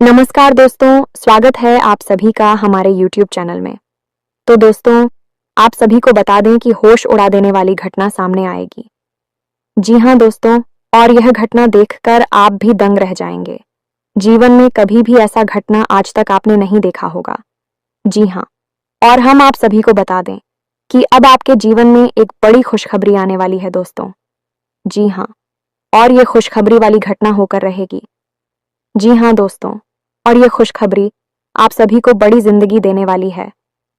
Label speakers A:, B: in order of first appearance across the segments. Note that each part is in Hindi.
A: नमस्कार दोस्तों, स्वागत है आप सभी का हमारे YouTube चैनल में। तो दोस्तों, आप सभी को बता दें कि होश उड़ा देने वाली घटना सामने आएगी। जी हाँ दोस्तों, और यह घटना देखकर आप भी दंग रह जाएंगे। जीवन में कभी भी ऐसा घटना आज तक आपने नहीं देखा होगा। जी हाँ, और हम आप सभी को बता दें कि अब आपके जीवन में एक बड़ी खुशखबरी आने वाली है दोस्तों। जी हाँ, और ये खुशखबरी वाली घटना होकर रहेगी। जी हाँ दोस्तों, और ये खुशखबरी आप सभी को बड़ी जिंदगी देने वाली है।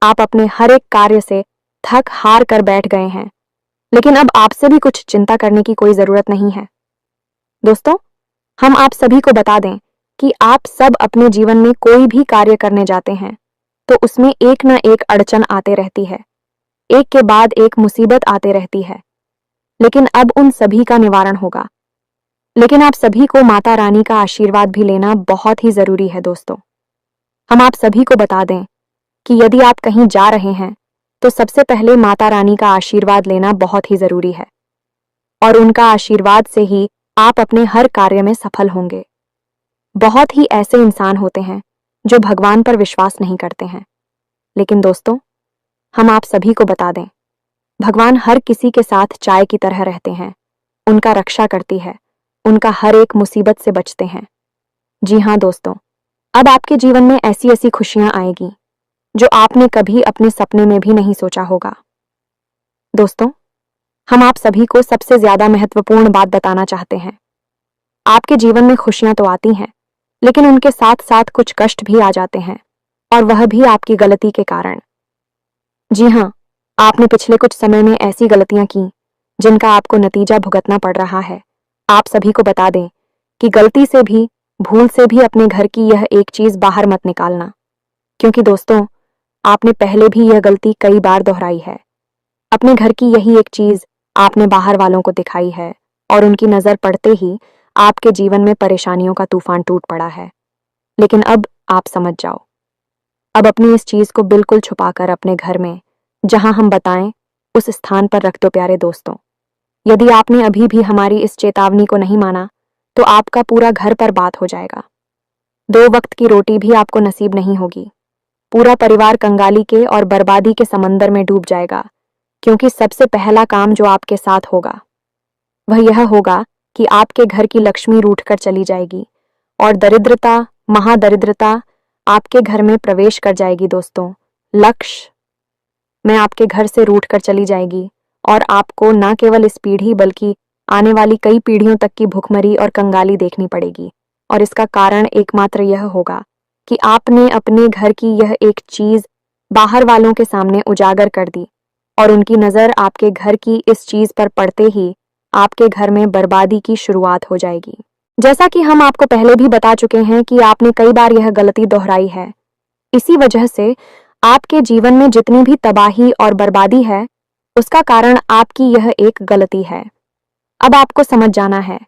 A: आप अपने हर एक कार्य से थक हार कर बैठ गए हैं, लेकिन अब आपसे भी कुछ चिंता करने की कोई जरूरत नहीं है। दोस्तों, हम आप सभी को बता दें कि आप सब अपने जीवन में कोई भी कार्य करने जाते हैं तो उसमें एक न एक अड़चन आते रहती है, एक के बाद एक मुसीबत आते रहती है, लेकिन अब उन सभी का निवारण होगा। लेकिन आप सभी को माता रानी का आशीर्वाद भी लेना बहुत ही जरूरी है दोस्तों। हम आप सभी को बता दें कि यदि आप कहीं जा रहे हैं तो सबसे पहले माता रानी का आशीर्वाद लेना बहुत ही जरूरी है, और उनका आशीर्वाद से ही आप अपने हर कार्य में सफल होंगे। बहुत ही ऐसे इंसान होते हैं जो भगवान पर विश्वास नहीं करते हैं, लेकिन दोस्तों, हम आप सभी को बता दें, भगवान हर किसी के साथ चाय की तरह रहते हैं, उनका रक्षा करती है, उनका हर एक मुसीबत से बचते हैं। जी हाँ दोस्तों, अब आपके जीवन में ऐसी ऐसी खुशियां आएगी जो आपने कभी अपने सपने में भी नहीं सोचा होगा। दोस्तों, हम आप सभी को सबसे ज्यादा महत्वपूर्ण बात बताना चाहते हैं। आपके जीवन में खुशियां तो आती हैं, लेकिन उनके साथ साथ कुछ कष्ट भी आ जाते हैं, और वह भी आपकी गलती के कारण। जी हाँ, आपने पिछले कुछ समय में ऐसी गलतियां की जिनका आपको नतीजा भुगतना पड़ रहा है। आप सभी को बता दें कि गलती से भी, भूल से भी अपने घर की यह एक चीज बाहर मत निकालना, क्योंकि दोस्तों, आपने पहले भी यह गलती कई बार दोहराई है। अपने घर की यही एक चीज आपने बाहर वालों को दिखाई है, और उनकी नजर पड़ते ही आपके जीवन में परेशानियों का तूफान टूट पड़ा है। लेकिन अब आप समझ जाओ, अब अपनी इस चीज को बिल्कुल छुपाकर अपने घर में, जहां हम बताएं, उस स्थान पर रख दो प्यारे दोस्तों। यदि आपने अभी भी हमारी इस चेतावनी को नहीं माना तो आपका पूरा घर बर्बाद हो जाएगा। 2 वक्त की रोटी भी आपको नसीब नहीं होगी। पूरा परिवार कंगाली के और बर्बादी के समंदर में डूब जाएगा, क्योंकि सबसे पहला काम जो आपके साथ होगा वह यह होगा कि आपके घर की लक्ष्मी रूठ कर चली जाएगी, और दरिद्रता, महादरिद्रता आपके घर में प्रवेश कर जाएगी दोस्तों। लक्ष्य में आपके घर से रूठ कर चली जाएगी, और आपको न केवल इस पीढ़ी बल्कि आने वाली कई पीढ़ियों तक की भुखमरी और कंगाली देखनी पड़ेगी। और इसका कारण एकमात्र यह होगा कि आपने अपने घर की यह एक चीज बाहर वालों के सामने उजागर कर दी, और उनकी नजर आपके घर की इस चीज पर पड़ते ही आपके घर में बर्बादी की शुरुआत हो जाएगी। जैसा कि हम आपको पहले भी बता चुके हैं कि आपने कई बार यह गलती दोहराई है। इसी वजह से आपके जीवन में जितनी भी तबाही और बर्बादी है, उसका कारण आपकी यह एक गलती है। अब आपको समझ जाना है,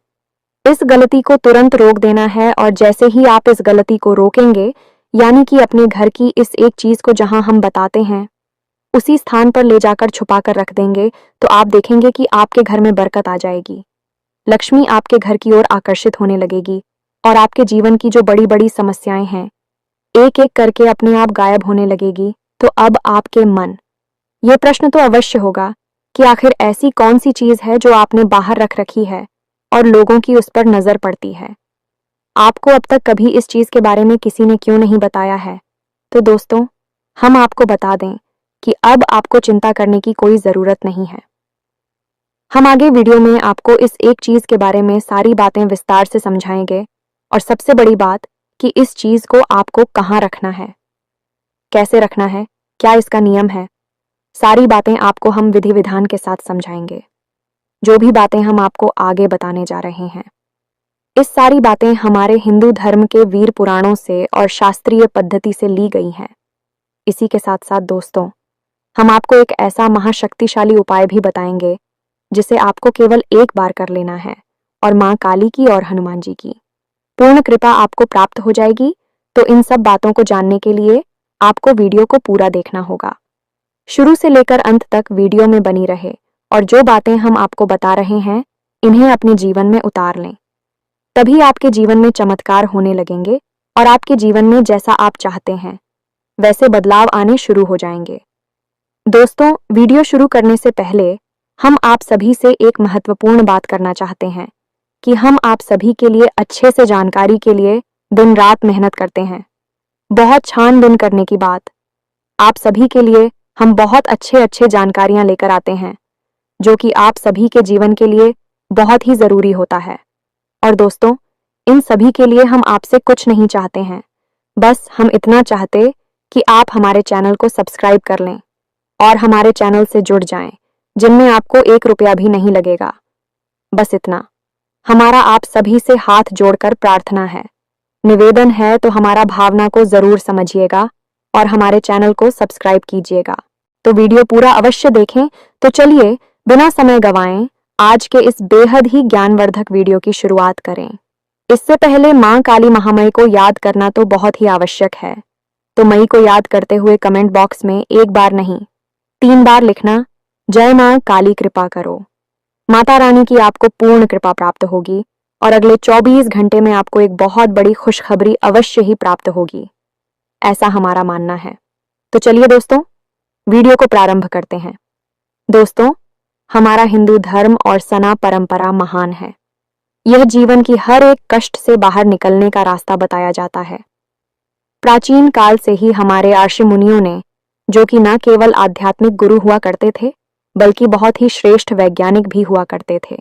A: इस गलती को तुरंत रोक देना है, और जैसे ही आप इस गलती को रोकेंगे, यानी कि अपने घर की इस एक चीज को जहां हम बताते हैं उसी स्थान पर ले जाकर छुपा कर रख देंगे, तो आप देखेंगे कि आपके घर में बरकत आ जाएगी। लक्ष्मी आपके घर की ओर आकर्षित होने लगेगी, और आपके जीवन की जो बड़ी बड़ी समस्याएं हैं एक एक करके अपने आप गायब होने लगेगी। तो अब आपके मन ये प्रश्न तो अवश्य होगा कि आखिर ऐसी कौन सी चीज है जो आपने बाहर रख रखी है और लोगों की उस पर नजर पड़ती है। आपको अब तक कभी इस चीज के बारे में किसी ने क्यों नहीं बताया है? तो दोस्तों, हम आपको बता दें कि अब आपको चिंता करने की कोई जरूरत नहीं है। हम आगे वीडियो में आपको इस एक चीज के बारे में सारी बातें विस्तार से समझाएंगे, और सबसे बड़ी बात कि इस चीज को आपको कहाँ रखना है, कैसे रखना है, क्या इसका नियम है, सारी बातें आपको हम विधि विधान के साथ समझाएंगे। जो भी बातें हम आपको आगे बताने जा रहे हैं, इस सारी बातें हमारे हिंदू धर्म के वीर पुराणों से और शास्त्रीय पद्धति से ली गई हैं। इसी के साथ साथ दोस्तों, हम आपको एक ऐसा महाशक्तिशाली उपाय भी बताएंगे जिसे आपको केवल एक बार कर लेना है, और मां काली की और हनुमान जी की पूर्ण कृपा आपको प्राप्त हो जाएगी। तो इन सब बातों को जानने के लिए आपको वीडियो को पूरा देखना होगा, शुरू से लेकर अंत तक वीडियो में बनी रहे, और जो बातें हम आपको बता रहे हैं इन्हें अपने जीवन में उतार लें, तभी आपके जीवन में चमत्कार होने लगेंगे, और आपके जीवन में जैसा आप चाहते हैं वैसे बदलाव आने शुरू हो जाएंगे। दोस्तों, वीडियो शुरू करने से पहले हम आप सभी से एक महत्वपूर्ण बात करना चाहते हैं कि हम आप सभी के लिए अच्छे से जानकारी के लिए दिन रात मेहनत करते हैं। बहुत छानबीन करने की बात, आप सभी के लिए हम बहुत अच्छे जानकारियां लेकर आते हैं जो कि आप सभी के जीवन के लिए बहुत ही जरूरी होता है। और दोस्तों, इन सभी के लिए हम आपसे कुछ नहीं चाहते हैं, बस हम इतना चाहते कि आप हमारे चैनल को सब्सक्राइब कर लें और हमारे चैनल से जुड़ जाएं, जिनमें आपको 1 रुपया भी नहीं लगेगा। बस इतना। हमारा आप सभी से हाथ जोड़कर प्रार्थना है, निवेदन है, तो हमारा भावना को जरूर समझिएगा और हमारे चैनल को सब्सक्राइब कीजिएगा। तो वीडियो पूरा अवश्य देखें। तो चलिए बिना समय गवाएं आज के इस बेहद ही ज्ञानवर्धक वीडियो की शुरुआत करें। इससे पहले मां काली महामई को याद करना तो बहुत ही आवश्यक है। तो मई को याद करते हुए कमेंट बॉक्स में 1 बार नहीं 3 बार लिखना, जय मां काली कृपा करो। माता रानी की आपको पूर्ण कृपा प्राप्त होगी और अगले 24 घंटे में आपको एक बहुत बड़ी खुशखबरी अवश्य ही प्राप्त होगी, ऐसा हमारा मानना है। तो चलिए दोस्तों, वीडियो को प्रारंभ करते हैं। दोस्तों, हमारा हिंदू धर्म और सना परंपरा महान है। यह जीवन की हर एक कष्ट से बाहर निकलने का रास्ता बताया जाता है। प्राचीन काल से ही हमारे ऋषि मुनियों ने, जो कि न केवल आध्यात्मिक गुरु हुआ करते थे बल्कि बहुत ही श्रेष्ठ वैज्ञानिक भी हुआ करते थे,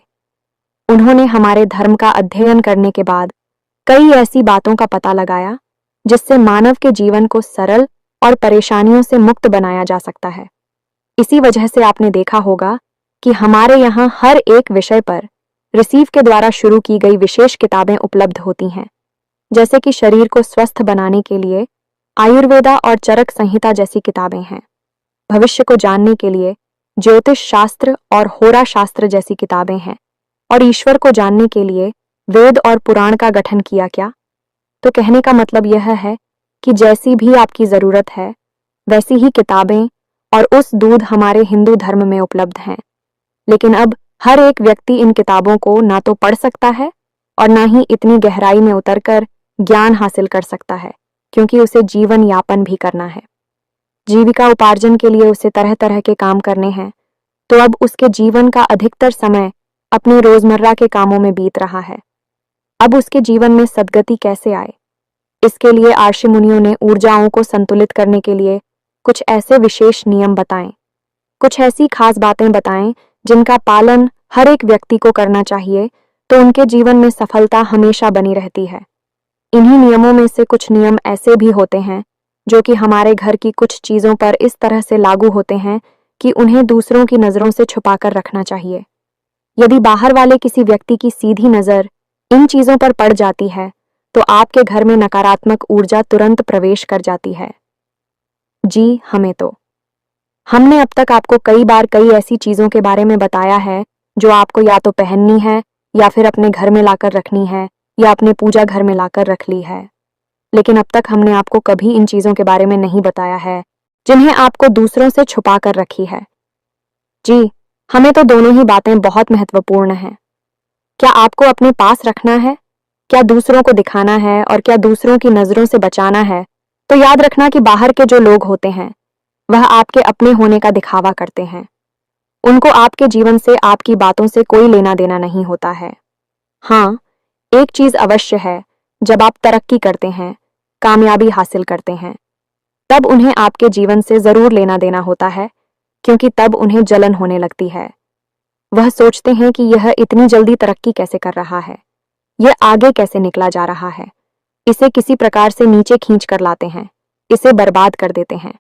A: उन्होंने हमारे धर्म का अध्ययन करने के बाद कई ऐसी बातों का पता लगाया जिससे मानव के जीवन को सरल और परेशानियों से मुक्त बनाया जा सकता है। इसी वजह से आपने देखा होगा कि हमारे यहाँ हर एक विषय पर रिसीव के द्वारा शुरू की गई विशेष किताबें उपलब्ध होती हैं, जैसे कि शरीर को स्वस्थ बनाने के लिए आयुर्वेदा और चरक संहिता जैसी किताबें हैं। भविष्य को जानने के लिए ज्योतिष शास्त्र और होरा शास्त्र जैसी किताबें हैं। और ईश्वर को जानने के लिए वेद और पुराण का गठन किया क्या। तो कहने का मतलब यह है कि जैसी भी आपकी जरूरत है वैसी ही किताबें और उस दूध हमारे हिंदू धर्म में उपलब्ध हैं। लेकिन अब हर एक व्यक्ति इन किताबों को ना तो पढ़ सकता है और ना ही इतनी गहराई में उतरकर ज्ञान हासिल कर सकता है, क्योंकि उसे जीवन यापन भी करना है। जीविका उपार्जन के लिए उसे तरह तरह के काम करने हैं, तो अब उसके जीवन का अधिकतर समय अपने रोजमर्रा के कामों में बीत रहा है। अब उसके जीवन में सद्गति कैसे आए, इसके लिए ऋषि मुनियों ने ऊर्जाओं को संतुलित करने के लिए कुछ ऐसे विशेष नियम बताएं, कुछ ऐसी खास बातें बताएं जिनका पालन हर एक व्यक्ति को करना चाहिए, तो उनके जीवन में सफलता हमेशा बनी रहती है। इन्हीं नियमों में से कुछ नियम ऐसे भी होते हैं जो कि हमारे घर की कुछ चीजों पर इस तरह से लागू होते हैं कि उन्हें दूसरों की नजरों से छुपाकर रखना चाहिए। यदि बाहर वाले किसी व्यक्ति की सीधी नजर इन चीजों पर पड़ जाती है तो आपके घर में नकारात्मक ऊर्जा तुरंत प्रवेश कर जाती है। जी, हमने अब तक आपको कई बार कई ऐसी चीजों के बारे में बताया है जो आपको या तो पहननी है या फिर अपने घर में लाकर रखनी है या अपने पूजा घर में लाकर रख ली है। लेकिन अब तक हमने आपको कभी इन चीजों के बारे में नहीं बताया है जिन्हें आपको दूसरों से छुपा कर रखी है। जी, हमें तो दोनों ही बातें बहुत महत्वपूर्ण हैं। क्या आपको अपने पास रखना है, क्या दूसरों को दिखाना है और क्या दूसरों की नजरों से बचाना है, तो याद रखना कि बाहर के जो लोग होते हैं वह आपके अपने होने का दिखावा करते हैं। उनको आपके जीवन से, आपकी बातों से कोई लेना देना नहीं होता है। हाँ, एक चीज अवश्य है, जब आप तरक्की करते हैं, कामयाबी हासिल करते हैं, तब उन्हें आपके जीवन से जरूर लेना देना होता है, क्योंकि तब उन्हें जलन होने लगती है। वह सोचते हैं कि यह इतनी जल्दी तरक्की कैसे कर रहा है, यह आगे कैसे निकला जा रहा है, इसे किसी प्रकार से नीचे खींच कर लाते हैं, इसे बर्बाद कर देते हैं।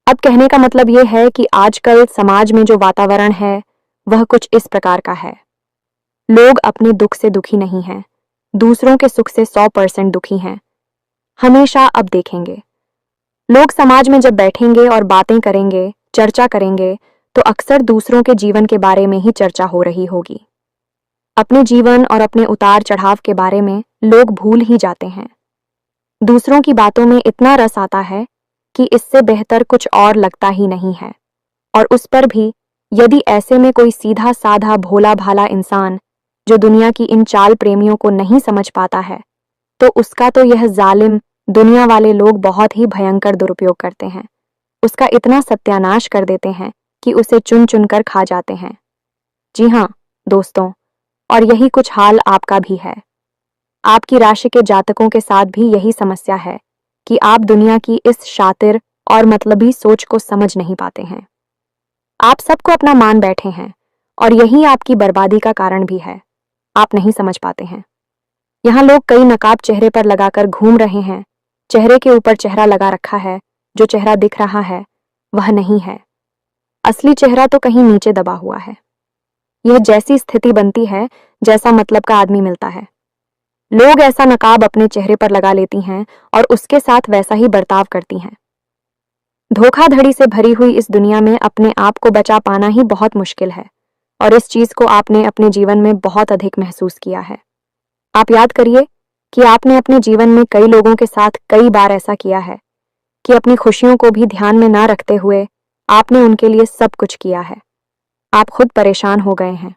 A: अब कहने का मतलब यह है कि आजकल समाज में जो वातावरण है वह कुछ इस प्रकार का है। लोग अपने दुख से दुखी नहीं हैं, दूसरों के सुख से 100% दुखी हैं। हमेशा अब देखेंगे, लोग समाज में जब बैठेंगे और बातें करेंगे, चर्चा करेंगे, तो अक्सर दूसरों के जीवन के बारे में ही चर्चा हो रही होगी। अपने जीवन और अपने उतार चढ़ाव के बारे में लोग भूल ही जाते हैं। दूसरों की बातों में इतना रस आता है कि इससे बेहतर कुछ और लगता ही नहीं है। और उस पर भी यदि ऐसे में कोई सीधा साधा भोला भाला इंसान जो दुनिया की इन चाल प्रेमियों को नहीं समझ पाता है, तो उसका तो यह जालिम दुनिया वाले लोग बहुत ही भयंकर दुरुपयोग करते हैं। उसका इतना सत्यानाश कर देते हैं कि उसे चुन चुन कर खा जाते हैं। जी हाँ दोस्तों, और यही कुछ हाल आपका भी है। आपकी राशि के जातकों के साथ भी यही समस्या है कि आप दुनिया की इस शातिर और मतलबी सोच को समझ नहीं पाते हैं। आप सबको अपना मान बैठे हैं और यही आपकी बर्बादी का कारण भी है। आप नहीं समझ पाते हैं। यहाँ लोग कई नकाब चेहरे पर लगाकर घूम रहे हैं। चेहरे के ऊपर चेहरा लगा रखा है। जो चेहरा दिख रहा है वह नहीं है। असली चेहरा तो कहीं नीचे दबा हुआ है। यह जैसी स्थिति बनती है जैसा मतलब का आदमी मिलता है। लोग ऐसा नकाब अपने चेहरे पर लगा लेती हैं और उसके साथ वैसा ही बर्ताव करती हैं। धोखाधड़ी से भरी हुई इस दुनिया में अपने आप को बचा पाना ही बहुत मुश्किल है और इस चीज को आपने अपने जीवन में बहुत अधिक महसूस किया है। आप याद करिए कि आपने अपने जीवन में कई लोगों के साथ कई बार ऐसा किया है कि अपनी खुशियों को भी ध्यान में ना रखते हुए आपने उनके लिए सब कुछ किया है। आप खुद परेशान हो गए हैं,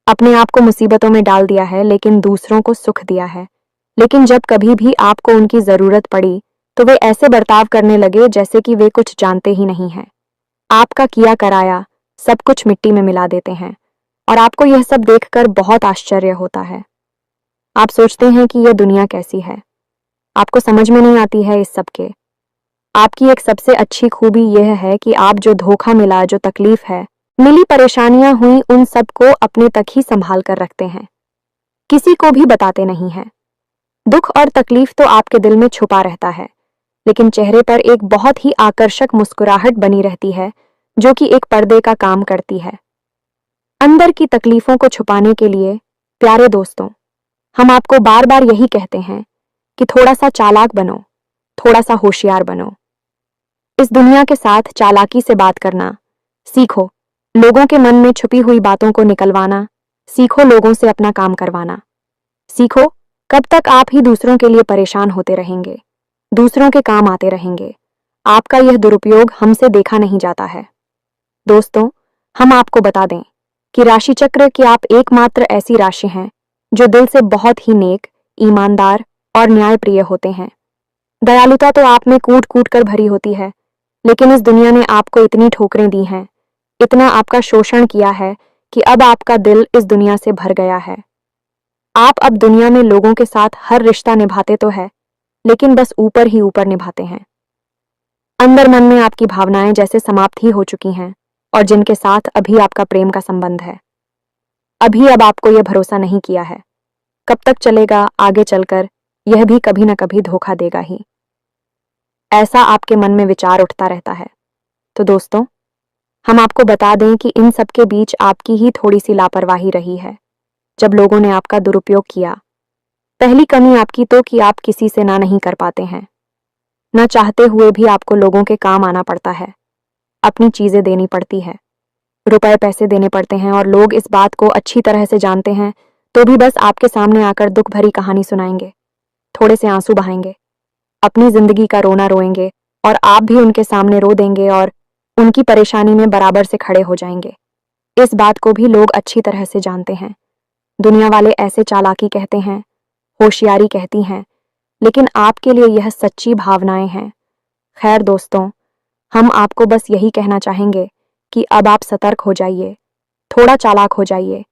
A: अपने आप को मुसीबतों में डाल दिया है, लेकिन दूसरों को सुख दिया है। लेकिन जब कभी भी आपको उनकी जरूरत पड़ी तो वे ऐसे बर्ताव करने लगे जैसे कि वे कुछ जानते ही नहीं हैं। आपका किया कराया सब कुछ मिट्टी में मिला देते हैं और आपको यह सब देखकर बहुत आश्चर्य होता है। आप सोचते हैं कि यह दुनिया कैसी है। आपको समझ में नहीं आती है इस सब के। आपकी एक सबसे अच्छी खूबी यह है कि आप जो धोखा मिला, जो तकलीफ है, मिली परेशानियां हुई, उन सब को अपने तक ही संभाल कर रखते हैं, किसी को भी बताते नहीं हैं। दुख और तकलीफ तो आपके दिल में छुपा रहता है, लेकिन चेहरे पर एक बहुत ही आकर्षक मुस्कुराहट बनी रहती है जो कि एक पर्दे का काम करती है। अंदर की तकलीफों को छुपाने के लिए प्यारे दोस्तों, हम आपको बार बार यही कहते हैं कि थोड़ा सा चालाक बनो, थोड़ा सा होशियार बनो। इस दुनिया के साथ चालाकी से बात करना सीखो, लोगों के मन में छुपी हुई बातों को निकलवाना सीखो, लोगों से अपना काम करवाना सीखो। कब तक आप ही दूसरों के लिए परेशान होते रहेंगे, दूसरों के काम आते रहेंगे। आपका यह दुरुपयोग हमसे देखा नहीं जाता है। दोस्तों, हम आपको बता दें कि राशि चक्र की आप एकमात्र ऐसी राशि हैं जो दिल से बहुत ही नेक, ईमानदार और न्यायप्रिय होते हैं। दयालुता तो आप में कूट कूट कर भरी होती है, लेकिन इस दुनिया ने आपको इतनी ठोकरें दी हैं, इतना आपका शोषण किया है कि अब आपका दिल इस दुनिया से भर गया है। आप अब दुनिया में लोगों के साथ हर रिश्ता निभाते तो है, लेकिन बस ऊपर ही ऊपर निभाते हैं। अंदर मन में आपकी भावनाएं जैसे समाप्त ही हो चुकी हैं और जिनके साथ अभी आपका प्रेम का संबंध है, अभी अब आपको यह भरोसा नहीं किया है। कब तक चलेगा, आगे चलकर यह भी कभी न कभी धोखा देगा ही, ऐसा आपके मन में विचार उठता रहता है। तो दोस्तों, हम आपको बता दें कि इन सब के बीच आपकी ही थोड़ी सी लापरवाही रही है जब लोगों ने आपका दुरुपयोग किया। पहली कमी आपकी तो कि आप किसी से ना नहीं कर पाते हैं, ना चाहते हुए भी आपको लोगों के काम आना पड़ता है, अपनी चीजें देनी पड़ती है, रुपए पैसे देने पड़ते हैं और लोग इस बात को अच्छी तरह से जानते हैं तो भी बस आपके सामने आकर दुख भरी कहानी सुनाएंगे, थोड़े से आंसू बहाएंगे, अपनी जिंदगी का रोना रोएंगे और आप भी उनके सामने रो देंगे और उनकी परेशानी में बराबर से खड़े हो जाएंगे। इस बात को भी लोग अच्छी तरह से जानते हैं। दुनिया वाले ऐसे चालाकी कहते हैं, होशियारी कहती हैं, लेकिन आपके लिए यह सच्ची भावनाएं हैं। खैर दोस्तों, हम आपको बस यही कहना चाहेंगे कि अब आप सतर्क हो जाइए, थोड़ा चालाक हो जाइए।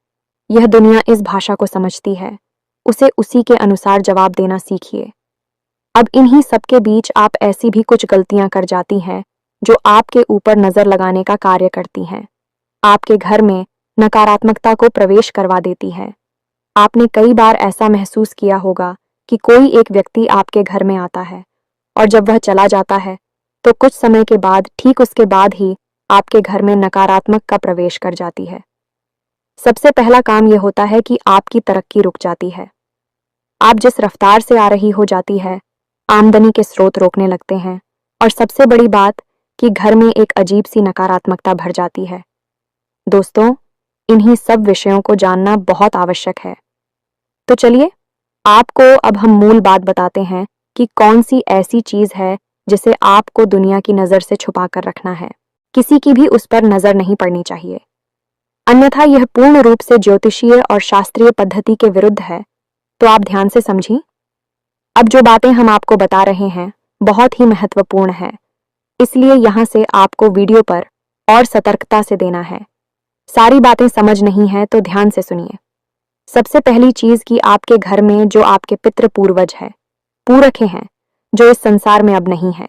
A: यह दुनिया इस भाषा को समझती है, उसे उसी के अनुसार जवाब देना सीखिए। अब इन्हीं सबके बीच आप ऐसी भी कुछ गलतियां कर जाती हैं जो आपके ऊपर नजर लगाने का कार्य करती हैं, आपके घर में नकारात्मकता को प्रवेश करवा देती है। आपने कई बार ऐसा महसूस किया होगा कि कोई एक व्यक्ति आपके घर में आता है और जब वह चला जाता है तो कुछ समय के बाद, ठीक उसके बाद ही आपके घर में नकारात्मक का प्रवेश कर जाती है। सबसे पहला काम यह होता है कि आपकी तरक्की रुक जाती है। आप जिस रफ्तार से आ रही हो जाती है, आमदनी के स्रोत रोकने लगते हैं और सबसे बड़ी बात कि घर में एक अजीब सी नकारात्मकता भर जाती है। दोस्तों, इन्हीं सब विषयों को जानना बहुत आवश्यक है। तो चलिए, आपको अब हम मूल बात बताते हैं कि कौन सी ऐसी चीज है जिसे आपको दुनिया की नजर से छुपा कर रखना है। किसी की भी उस पर नजर नहीं पड़नी चाहिए, अन्यथा यह पूर्ण रूप से ज्योतिषीय और शास्त्रीय पद्धति के विरुद्ध है। तो आप ध्यान से समझिए। अब जो बातें हम आपको बता रहे हैं बहुत ही महत्वपूर्ण है, इसलिए यहाँ से आपको वीडियो पर और सतर्कता से देना है। सारी बातें समझ नहीं है तो ध्यान से सुनिए। सबसे पहली चीज कि आपके घर में जो आपके पितृ पूर्वज है, पूरखे हैं, जो इस संसार में अब नहीं है।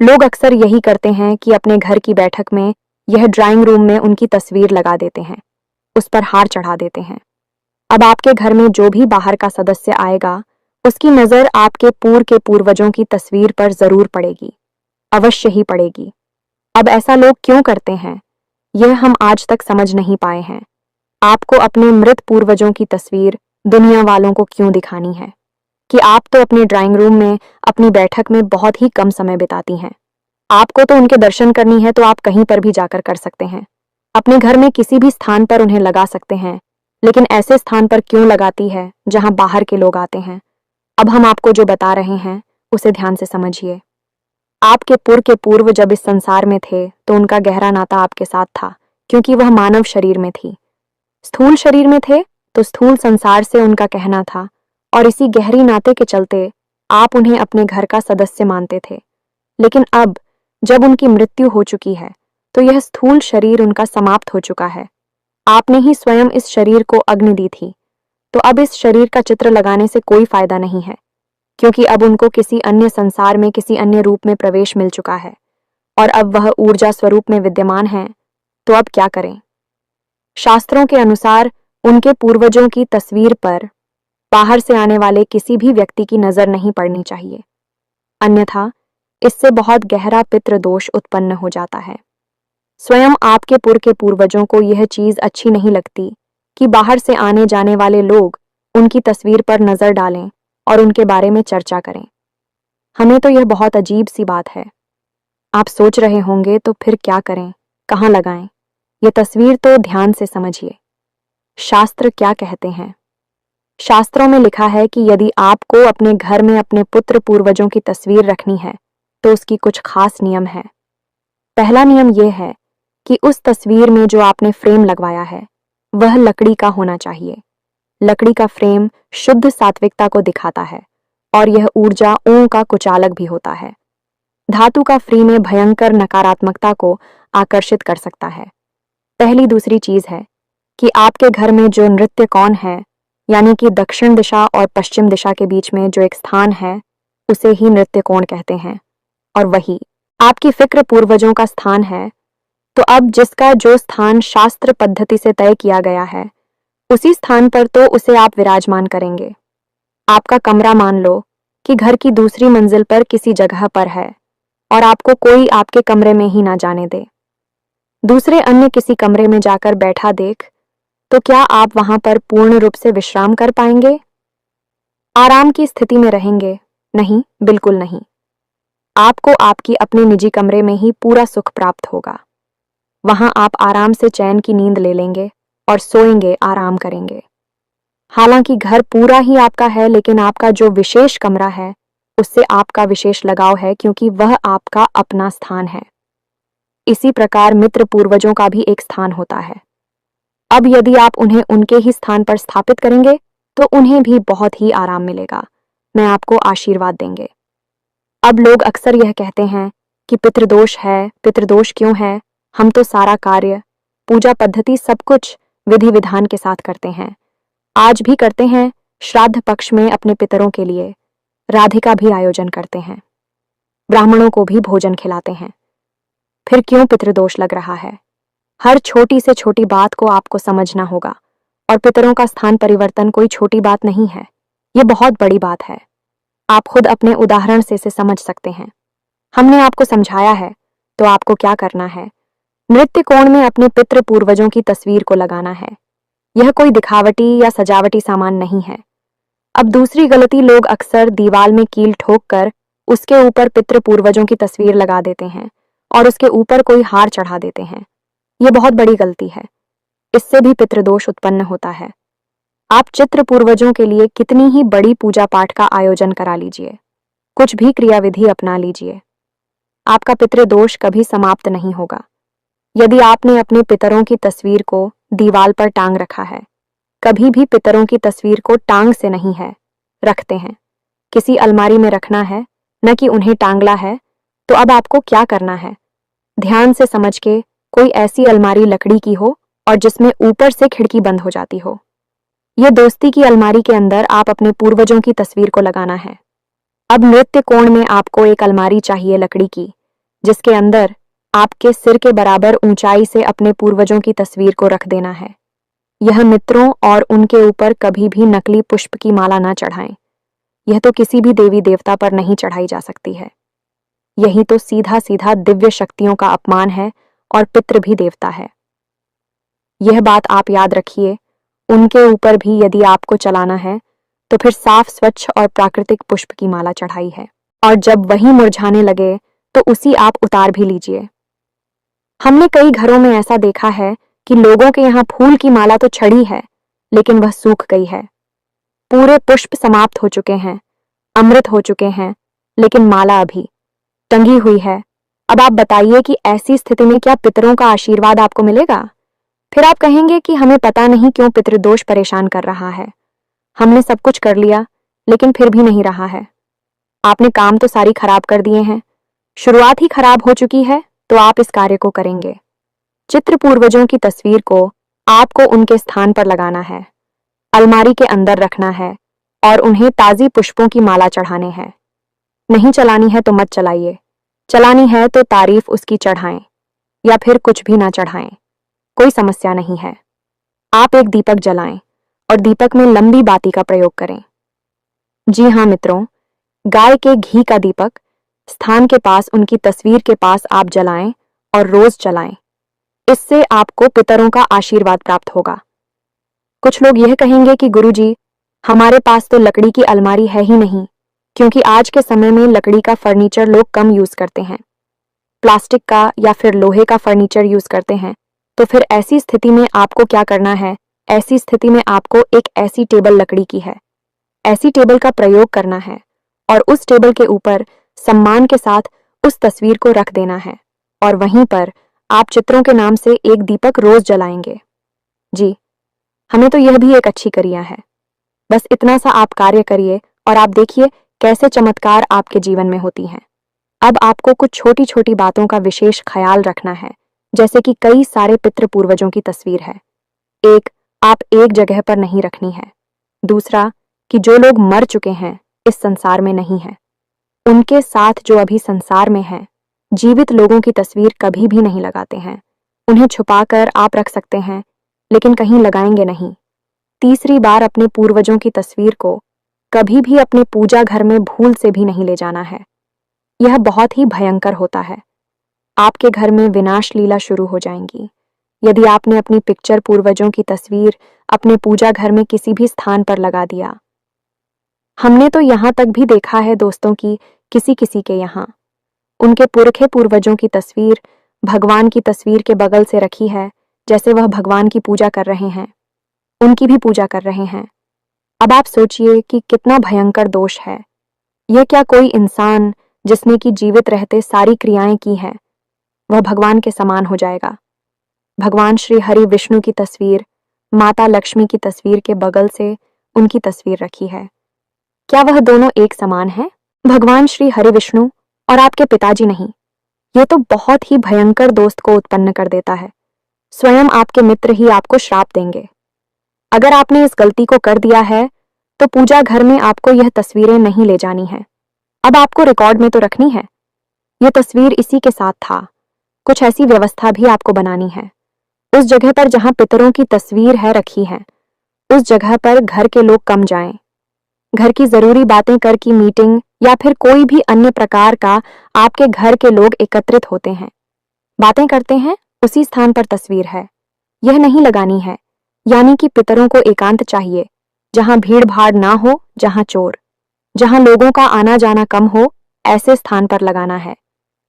A: लोग अक्सर यही करते हैं कि अपने घर की बैठक में यह ड्राइंग रूम में उनकी तस्वीर लगा देते हैं, उस पर हार चढ़ा देते हैं। अब आपके घर में जो भी बाहर का सदस्य आएगा उसकी नजर आपके पूर्व के पूर्वजों की तस्वीर पर जरूर पड़ेगी, अवश्य ही पड़ेगी। अब ऐसा लोग क्यों करते हैं यह हम आज तक समझ नहीं पाए हैं। आपको अपने मृत पूर्वजों की तस्वीर दुनिया वालों को क्यों दिखानी है कि आप तो अपने ड्राइंग रूम में अपनी बैठक में बहुत ही कम समय बिताती हैं। आपको तो उनके दर्शन करनी है तो आप कहीं पर भी जाकर कर सकते हैं, अपने घर में किसी भी स्थान पर उन्हें लगा सकते हैं, लेकिन ऐसे स्थान पर क्यों लगाती है जहां बाहर के लोग आते हैं। अब हम आपको जो बता रहे हैं उसे ध्यान से समझिए। आपके पूर्व के पूर्व जब इस संसार में थे तो उनका गहरा नाता आपके साथ था, क्योंकि वह मानव शरीर में थी। स्थूल शरीर में थे तो स्थूल संसार से उनका कहना था, और इसी गहरी नाते के चलते आप उन्हें अपने घर का सदस्य मानते थे। लेकिन अब जब उनकी मृत्यु हो चुकी है तो यह स्थूल शरीर उनका समाप्त हो चुका है। आपने ही स्वयं इस शरीर को अग्नि दी थी, तो अब इस शरीर का चित्र लगाने से कोई फायदा नहीं है, क्योंकि अब उनको किसी अन्य संसार में किसी अन्य रूप में प्रवेश मिल चुका है और अब वह ऊर्जा स्वरूप में विद्यमान है। तो अब क्या करें? शास्त्रों के अनुसार उनके पूर्वजों की तस्वीर पर बाहर से आने वाले किसी भी व्यक्ति की नजर नहीं पड़नी चाहिए, अन्यथा इससे बहुत गहरा पितृदोष उत्पन्न हो जाता है। स्वयं आपके पूर्व के पूर्वजों को यह चीज अच्छी नहीं लगती कि बाहर से आने जाने वाले लोग उनकी तस्वीर पर नजर डालें और उनके बारे में चर्चा करें। हमें तो यह बहुत अजीब सी बात है। आप सोच रहे होंगे तो फिर क्या करें, कहाँ लगाएं? ये तस्वीर तो ध्यान से समझिए। शास्त्र क्या कहते हैं? शास्त्रों में लिखा है कि यदि आपको अपने घर में अपने पुत्र पूर्वजों की तस्वीर रखनी है तो उसकी कुछ खास नियम है। पहला नियम यह है कि उस तस्वीर में जो आपने फ्रेम लगवाया है वह लकड़ी का होना चाहिए। लकड़ी का फ्रेम शुद्ध सात्विकता को दिखाता है और यह ऊर्जा ओं का कुचालक भी होता है। धातु का फ्रेम में भयंकर नकारात्मकता को आकर्षित कर सकता है। पहली दूसरी चीज है कि आपके घर में जो नृत्य कौन है, यानी कि दक्षिण दिशा और पश्चिम दिशा के बीच में जो एक स्थान है उसे ही नृत्य कोण कहते हैं, और वही आपकी फिक्र पूर्वजों का स्थान है। तो अब जिसका जो स्थान शास्त्र पद्धति से तय किया गया है उसी स्थान पर तो उसे आप विराजमान करेंगे। आपका कमरा मान लो कि घर की दूसरी मंजिल पर किसी जगह पर है और आपको कोई आपके कमरे में ही ना जाने दे, दूसरे अन्य किसी कमरे में जाकर बैठा देख, तो क्या आप वहां पर पूर्ण रूप से विश्राम कर पाएंगे? आराम की स्थिति में रहेंगे? नहीं, बिल्कुल नहीं। आपको आपकी अपने निजी कमरे में ही पूरा सुख प्राप्त होगा। वहां आप आराम से चैन की नींद ले लेंगे और सोएंगे, आराम करेंगे। हालांकि घर पूरा ही आपका है, लेकिन आपका जो विशेष कमरा है उससे आपका विशेष लगाव है, क्योंकि वह आपका अपना स्थान है। इसी प्रकार मित्र पूर्वजों का भी एक स्थान होता है। अब यदि आप उन्हें उनके ही स्थान पर स्थापित करेंगे तो उन्हें भी बहुत ही आराम मिलेगा, मैं आपको आशीर्वाद देंगे। अब लोग अक्सर यह कहते हैं कि पितृदोष है, पितृदोष क्यों है? हम तो सारा कार्य, पूजा पद्धति सब कुछ विधि विधान के साथ करते हैं, आज भी करते हैं। श्राद्ध पक्ष में अपने पितरों के लिए राधिका भी आयोजन करते हैं, ब्राह्मणों को भी भोजन खिलाते हैं। फिर क्यों पितृदोष लग रहा है? हर छोटी से छोटी बात को आपको समझना होगा, और पितरों का स्थान परिवर्तन कोई छोटी बात नहीं है, ये बहुत बड़ी बात है। आप खुद अपने उदाहरण से इसे समझ सकते हैं। हमने आपको समझाया है, तो आपको क्या करना है? नृत्य कोण में अपने पितृ पूर्वजों की तस्वीर को लगाना है। यह कोई दिखावटी या सजावटी सामान नहीं है। अब दूसरी गलती, लोग अक्सर दीवाल में कील ठोक कर उसके ऊपर पितृ पूर्वजों की तस्वीर लगा देते हैं और उसके ऊपर कोई हार चढ़ा देते हैं। यह बहुत बड़ी गलती है, इससे भी पितृदोष उत्पन्न होता है। आप चित्र पूर्वजों के लिए कितनी ही बड़ी पूजा पाठ का आयोजन करा लीजिए, कुछ भी क्रियाविधि अपना लीजिए, आपका पितृदोष कभी समाप्त नहीं होगा। यदि आपने अपने पितरों की तस्वीर को दीवाल पर टांग रखा है, कभी भी पितरों की तस्वीर को टांग से नहीं है, रखते हैं, किसी अलमारी में रखना है, न कि उन्हें टांगला है, तो अब आपको क्या करना है? ध्यान से समझ के कोई ऐसी अलमारी लकड़ी की हो और जिसमें ऊपर से खिड़की बंद हो जाती हो। ये दोस्ती की अलमारी के अंदर आप अपने पूर्वजों की तस्वीर को लगाना है। अब नृत्य कोण में आपको एक अलमारी चाहिए लकड़ी की, जिसके अंदर आपके सिर के बराबर ऊंचाई से अपने पूर्वजों की तस्वीर को रख देना है। यह मित्रों और उनके ऊपर कभी भी नकली पुष्प की माला न चढ़ाएं। यह तो किसी भी देवी देवता पर नहीं चढ़ाई जा सकती है। यही तो सीधा सीधा दिव्य शक्तियों का अपमान है और पितृ भी देवता है। यह बात आप याद रखिए, उनके ऊपर भी यदि आपको चलाना है तो फिर साफ स्वच्छ और प्राकृतिक पुष्प की माला चढ़ाई है, और जब वही मुरझाने लगे तो उसी आप उतार भी लीजिए। हमने कई घरों में ऐसा देखा है कि लोगों के यहाँ फूल की माला तो चढ़ी है, लेकिन वह सूख गई है। पूरे पुष्प समाप्त हो चुके हैं, अमृत हो चुके हैं, लेकिन माला अभी टंगी हुई है। अब आप बताइए कि ऐसी स्थिति में क्या पितरों का आशीर्वाद आपको मिलेगा? फिर आप कहेंगे कि हमें पता नहीं क्यों पितृदोष परेशान कर रहा है। हमने सब कुछ कर लिया, लेकिन फिर भी नहीं रहा है। आपने काम तो सारी खराब कर दिए हैं, शुरुआत ही खराब हो चुकी है, तो आप इस कार्य को करेंगे। चित्र पूर्वजों की तस्वीर को आपको उनके स्थान पर लगाना है, अलमारी के अंदर रखना है और उन्हें ताजी पुष्पों की माला चढ़ाने हैं। नहीं चलानी है तो मत चलाइए, चलानी है तो तारीफ उसकी चढ़ाएं या फिर कुछ भी ना चढ़ाएं, कोई समस्या नहीं है। आप एक दीपक जलाएं और दीपक में लंबी बाती का प्रयोग करें। जी हाँ मित्रों, गाय के घी का दीपक स्थान के पास उनकी तस्वीर के पास आप जलाएं और रोज जलाएं। इससे आपको पितरों का आशीर्वाद प्राप्त होगा। कुछ लोग यह कहेंगे कि गुरुजी, हमारे पास तो लकड़ी की अलमारी है ही नहीं, क्योंकि आज के समय में लकड़ी का फर्नीचर लोग कम यूज करते हैं, प्लास्टिक का या फिर लोहे का फर्नीचर यूज करते हैं। तो फिर ऐसी स्थिति में आपको क्या करना है? ऐसी स्थिति में आपको एक ऐसी टेबल लकड़ी की है, ऐसी टेबल का प्रयोग करना है और उस टेबल के ऊपर सम्मान के साथ उस तस्वीर को रख देना है, और वहीं पर आप चित्रों के नाम से एक दीपक रोज जलाएंगे। जी, हमें तो यह भी एक अच्छी क्रिया है। बस इतना सा आप कार्य करिए और आप देखिए कैसे चमत्कार आपके जीवन में होती हैं। अब आपको कुछ छोटी छोटी बातों का विशेष ख्याल रखना है, जैसे कि कई सारे पितृ पूर्वजों की तस्वीर है। एक, आप एक जगह पर नहीं रखनी है। दूसरा, कि जो लोग मर चुके हैं, इस संसार में नहीं है, उनके साथ जो अभी संसार में है, जीवित लोगों की तस्वीर कभी भी नहीं लगाते हैं। उन्हें छुपाकर आप रख सकते हैं, लेकिन कहीं लगाएंगे नहीं। तीसरी बार, अपने पूर्वजों की तस्वीर को कभी भी अपने पूजा घर में भूल से भी नहीं ले जाना है। यह बहुत ही भयंकर होता है। आपके घर में विनाश लीला शुरू हो जाएंगी यदि आपने अपनी पिक्चर पूर्वजों की तस्वीर अपने पूजा घर में किसी भी स्थान पर लगा दिया। हमने तो यहाँ तक भी देखा है दोस्तों की किसी किसी के यहाँ उनके पुरखे पूर्वजों की तस्वीर भगवान की तस्वीर के बगल से रखी है, जैसे वह भगवान की पूजा कर रहे हैं, उनकी भी पूजा कर रहे हैं। अब आप सोचिए कि कितना भयंकर दोष है। यह क्या कोई इंसान जिसने कि जीवित रहते सारी क्रियाएं की हैं, वह भगवान के समान हो जाएगा? भगवान श्री हरि विष्णु की तस्वीर माता लक्ष्मी की तस्वीर के बगल से उनकी तस्वीर रखी है। क्या वह दोनों एक समान है? भगवान श्री हरि विष्णु और आपके पिताजी नहीं। ये तो बहुत ही भयंकर दोस्त को उत्पन्न कर देता है। स्वयं आपके मित्र ही आपको श्राप देंगे। अगर आपने इस गलती को कर दिया है तो पूजा घर में आपको यह तस्वीरें नहीं ले जानी है। अब आपको रिकॉर्ड में तो रखनी है। यह तस्वीर इसी के साथ था। कुछ ऐसी व्यवस्था भी आपको बनानी है। उस जगह पर जहां पितरों की तस्वीर है रखी है, उस जगह पर घर के लोग कम जाएं। घर की जरूरी बातें कर की मीटिंग या फिर कोई भी अन्य प्रकार का आपके घर के लोग एकत्रित होते हैं, बातें करते हैं, उसी स्थान पर तस्वीर है, यह नहीं लगानी है। यानी कि पितरों को एकांत चाहिए, जहां भीड़ भाड़ ना हो, जहां चोर, जहां लोगों का आना जाना कम हो, ऐसे स्थान पर लगाना है।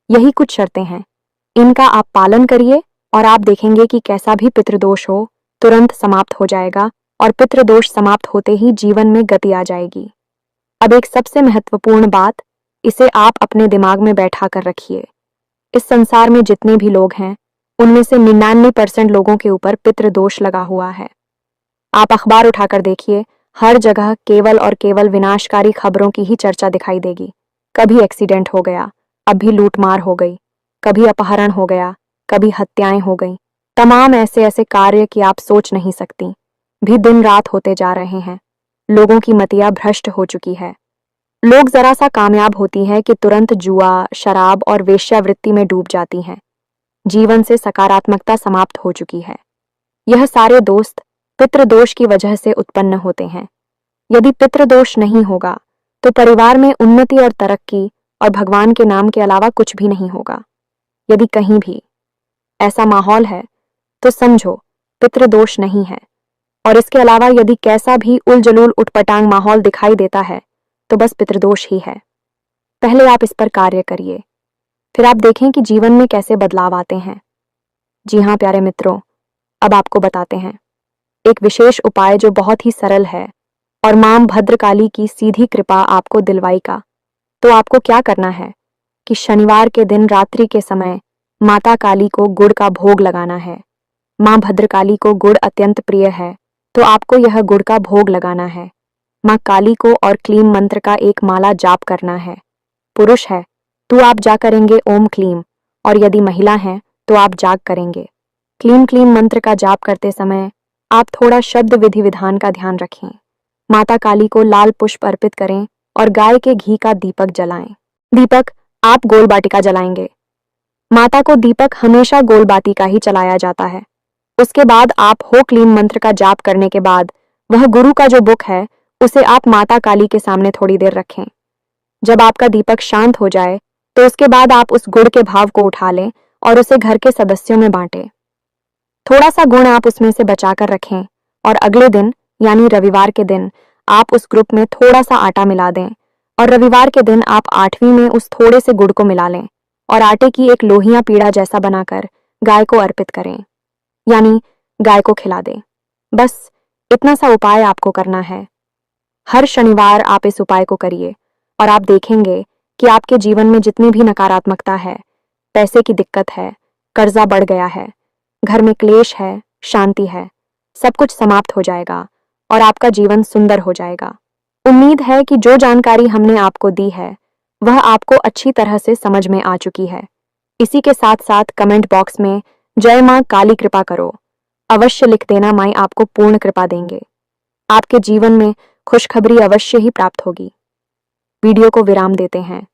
A: यही कुछ शर्तें हैं, इनका आप पालन करिए और आप देखेंगे कि कैसा भी पितृदोष हो तुरंत समाप्त हो जाएगा और पितृदोष समाप्त होते ही जीवन में गति आ जाएगी। अब एक सबसे महत्वपूर्ण बात, इसे आप अपने दिमाग में बैठा कर रखिए। इस संसार में जितने भी लोग हैं, उनमें से 99% लोगों के ऊपर पितृदोष लगा हुआ है। आप अखबार उठाकर देखिए, हर जगह केवल और केवल विनाशकारी खबरों की ही चर्चा दिखाई देगी। कभी एक्सीडेंट हो गया, अभी लूटमार हो गई, कभी अपहरण हो गया, कभी हत्याएं हो गई। तमाम ऐसे ऐसे कार्य कि आप सोच नहीं सकती भी दिन रात होते जा रहे हैं। लोगों की मतियां भ्रष्ट हो चुकी है। लोग जरा सा कामयाब होती हैं कि तुरंत जुआ, शराब और वेश्यावृत्ति में डूब जाती हैं। जीवन से सकारात्मकता समाप्त हो चुकी है। यह सारे दोस्त पितृदोष की वजह से उत्पन्न होते हैं। यदि पितृदोष नहीं होगा तो परिवार में उन्नति और तरक्की और भगवान के नाम के अलावा कुछ भी नहीं होगा। यदि कहीं भी ऐसा माहौल है तो समझो पितृदोष नहीं है। और इसके अलावा यदि कैसा भी उलजलूल उटपटांग माहौल दिखाई देता है तो बस पितृदोष ही है। पहले आप इस पर कार्य करिए, फिर आप देखें कि जीवन में कैसे बदलाव आते हैं। जी हाँ प्यारे मित्रों, अब आपको बताते हैं एक विशेष उपाय जो बहुत ही सरल है और मां भद्रकाली की सीधी कृपा आपको दिलवाई का। तो आपको क्या करना है कि शनिवार के दिन रात्रि के समय माता काली को गुड़ का भोग लगाना है। मां भद्रकाली को गुड़ अत्यंत प्रिय है, तो आपको यह गुड़ का भोग लगाना है। मां काली को और क्लीम मंत्र का एक माला जाप करना है। पुरुष है तो आप जा करेंगे ओम क्लीम, और यदि महिला है तो आप जाग करेंगे। क्लीम क्लीम मंत्र का जाप करते समय आप थोड़ा शब्द विधि विधान का ध्यान रखें। माता काली को लाल पुष्प अर्पित करें और गाय के घी का दीपक जलाएं। दीपक आप गोल बाटिका जलाएंगे। माता को दीपक हमेशा गोल बाती का ही चलाया जाता है। उसके बाद आप हो क्लीम मंत्र का जाप करने के बाद वह गुरु का जो बुक है उसे आप माता काली के सामने थोड़ी देर रखें। जब आपका दीपक शांत हो जाए तो उसके बाद आप उस गुड़ के भाव को उठा लें और उसे घर के सदस्यों में बांटें। थोड़ा सा गुण आप उसमें से बचाकर रखें और अगले दिन यानी रविवार के दिन आप उस ग्रुप में थोड़ा सा आटा मिला दें और रविवार के दिन आप 8वीं में उस थोड़े से गुड़ को मिला लें और आटे की एक लोहिया पीड़ा जैसा बनाकर गाय को अर्पित करें, यानी गाय को खिला दें। बस इतना सा उपाय आपको करना है। हर शनिवार आप इस उपाय को करिए और आप देखेंगे कि आपके जीवन में जितनी भी नकारात्मकता है, पैसे की दिक्कत है, कर्जा बढ़ गया है, घर में क्लेश है, शांति है, सब कुछ समाप्त हो जाएगा और आपका जीवन सुंदर हो जाएगा। उम्मीद है कि जो जानकारी हमने आपको दी है वह आपको अच्छी तरह से समझ में आ चुकी है। इसी के साथ साथ कमेंट बॉक्स में जय मां काली कृपा करो अवश्य लिख देना, माई आपको पूर्ण कृपा देंगे। आपके जीवन में खुशखबरी अवश्य ही प्राप्त होगी। वीडियो को विराम देते हैं।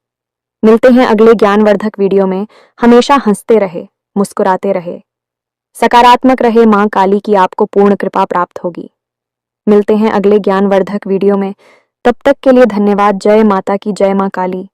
A: मिलते हैं अगले ज्ञानवर्धक वीडियो में। हमेशा हंसते रहे, मुस्कुराते रहे, सकारात्मक रहे, मां काली की आपको पूर्ण कृपा प्राप्त होगी। मिलते हैं अगले ज्ञानवर्धक वीडियो में। तब तक के लिए धन्यवाद। जय माता की, जय मां काली।